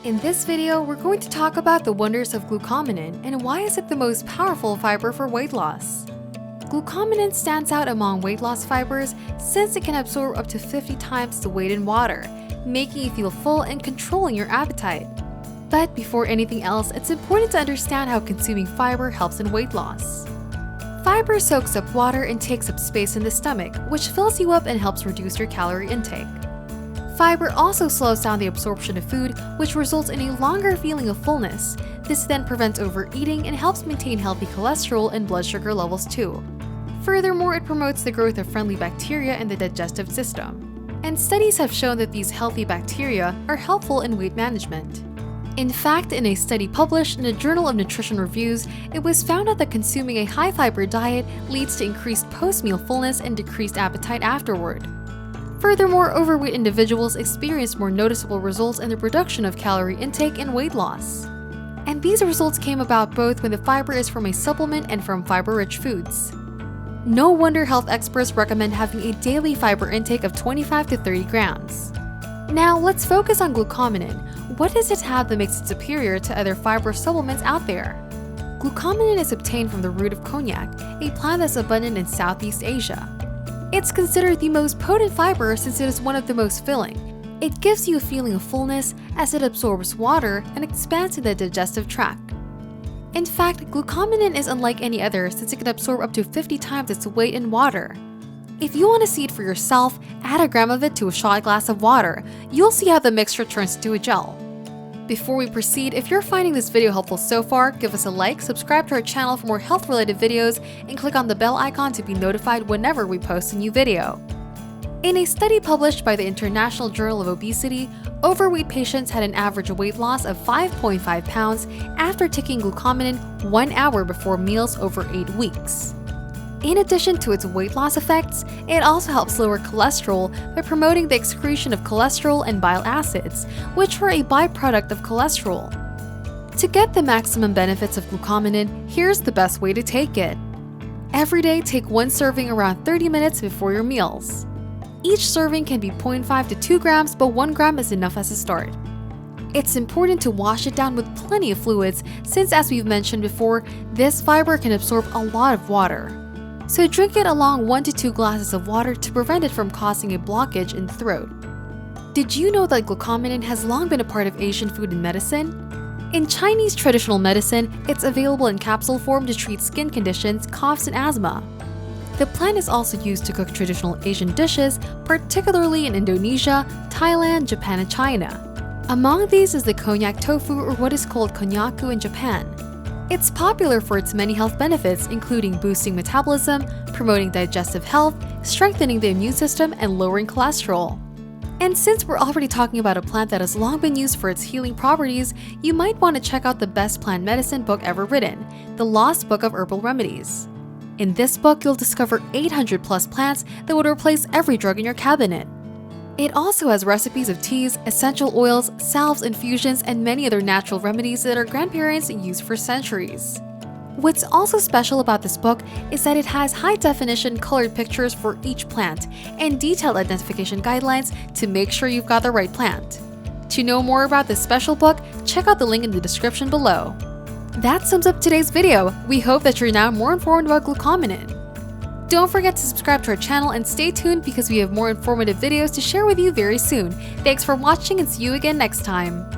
In this video, we're going to talk about the wonders of glucomannan and why is it the most powerful fiber for weight loss. Glucomannan stands out among weight loss fibers since it can absorb up to 50 times the weight in water, making you feel full and controlling your appetite. But before anything else, it's important to understand how consuming fiber helps in weight loss. Fiber soaks up water and takes up space in the stomach, which fills you up and helps reduce your calorie intake. Fiber also slows down the absorption of food, which results in a longer feeling of fullness. This then prevents overeating and helps maintain healthy cholesterol and blood sugar levels too. Furthermore, it promotes the growth of friendly bacteria in the digestive system. And studies have shown that these healthy bacteria are helpful in weight management. In fact, in a study published in the Journal of Nutrition Reviews, it was found out that consuming a high-fiber diet leads to increased post-meal fullness and decreased appetite afterward. Furthermore, overweight individuals experience more noticeable results in the reduction of calorie intake and weight loss. And these results came about both when the fiber is from a supplement and from fiber-rich foods. No wonder health experts recommend having a daily fiber intake of 25 to 30 grams. Now, let's focus on glucomannan. What does it have that makes it superior to other fiber supplements out there? Glucomannan is obtained from the root of cognac, a plant that's abundant in Southeast Asia. It's considered the most potent fiber since it is one of the most filling. It gives you a feeling of fullness as it absorbs water and expands in the digestive tract. In fact, glucomannan is unlike any other since it can absorb up to 50 times its weight in water. If you want to see it for yourself, add a gram of it to a shot glass of water. You'll see how the mixture turns into a gel. Before we proceed, if you're finding this video helpful so far, give us a like, subscribe to our channel for more health-related videos, and click on the bell icon to be notified whenever we post a new video. In a study published by the International Journal of Obesity, overweight patients had an average weight loss of 5.5 pounds after taking glucomannan 1 hour before meals over 8 weeks. In addition to its weight loss effects, it also helps lower cholesterol by promoting the excretion of cholesterol and bile acids, which are a byproduct of cholesterol. To get the maximum benefits of glucomannan, here's the best way to take it. Every day, take one serving around 30 minutes before your meals. Each serving can be 0.5 to 2 grams, but 1 gram is enough as a start. It's important to wash it down with plenty of fluids since, as we've mentioned before, this fiber can absorb a lot of water. So drink it along 1 to 2 glasses of water to prevent it from causing a blockage in the throat. Did you know that glucomannan has long been a part of Asian food and medicine? In Chinese traditional medicine, it's available in capsule form to treat skin conditions, coughs, and asthma. The plant is also used to cook traditional Asian dishes, particularly in Indonesia, Thailand, Japan, and China. Among these is the cognac tofu, or what is called konnyaku in Japan. It's popular for its many health benefits, including boosting metabolism, promoting digestive health, strengthening the immune system, and lowering cholesterol. And since we're already talking about a plant that has long been used for its healing properties, you might want to check out the best plant medicine book ever written, The Lost Book of Herbal Remedies. In this book, you'll discover 800 plus plants that would replace every drug in your cabinet. It also has recipes of teas, essential oils, salves, infusions, and many other natural remedies that our grandparents used for centuries. What's also special about this book is that it has high-definition colored pictures for each plant and detailed identification guidelines to make sure you've got the right plant. To know more about this special book, check out the link in the description below. That sums up today's video. We hope that you're now more informed about glucomannan. Don't forget to subscribe to our channel and stay tuned because we have more informative videos to share with you very soon. Thanks for watching and see you again next time.